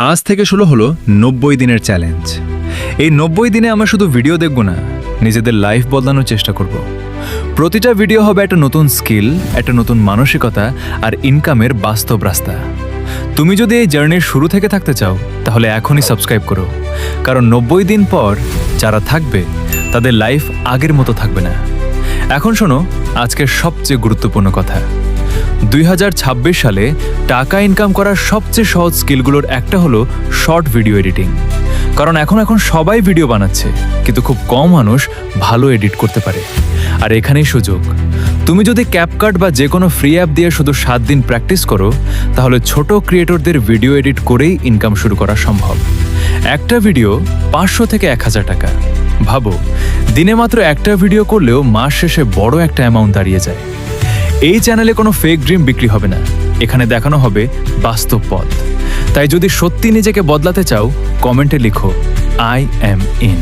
আজ থেকে শুরু হলো 90 দিনের চ্যালেঞ্জ। এই 90 দিনে আমরা শুধু ভিডিও দেখব না, নিজেদের লাইফ বদলানোর চেষ্টা করব। প্রতিটা ভিডিও হবে একটা নতুন স্কিল, একটা নতুন মানসিকতা আর ইনকামের বাস্তব রাস্তা। তুমি যদি এই জার্নির শুরু থেকে থাকতে চাও তাহলে এখনই সাবস্ক্রাইব করো, কারণ 90 দিন পর যারা থাকবে তাদের লাইফ আগের মতো থাকবে না। এখন শোনো আজকের সবচেয়ে গুরুত্বপূর্ণ কথা। 2026 সালে টাকা ইনকাম করার সবচেয়ে সহজ স্কিলগুলোর একটা হলো শর্ট ভিডিও এডিটিং। কারণ এখন সবাই ভিডিও বানাচ্ছে, কিন্তু খুব কম মানুষ ভালো এডিট করতে পারে। আর এখানেই সুযোগ। তুমি যদি ক্যাপকাট বা যে কোনো ফ্রি অ্যাপ দিয়ে শুধু 7 দিন প্র্যাকটিস করো, তাহলে ছোট ক্রিয়েটরদের ভিডিও এডিট করেই ইনকাম শুরু করা সম্ভব। একটা ভিডিও 500 থেকে 1000 টাকা। ভাবো, দিনে মাত্র একটা ভিডিও করলেও মাস শেষে বড় একটা অ্যামাউন্ট দাঁড়িয়ে যায়। এই চ্যানেলে কোনো ফেক ড্রিম বিক্রি হবে না, এখানে দেখানো হবে বাস্তব পথ। তাই যদি সত্যি নিজেকে বদলাতে চাও, কমেন্টে লিখো আই অ্যাম ইন।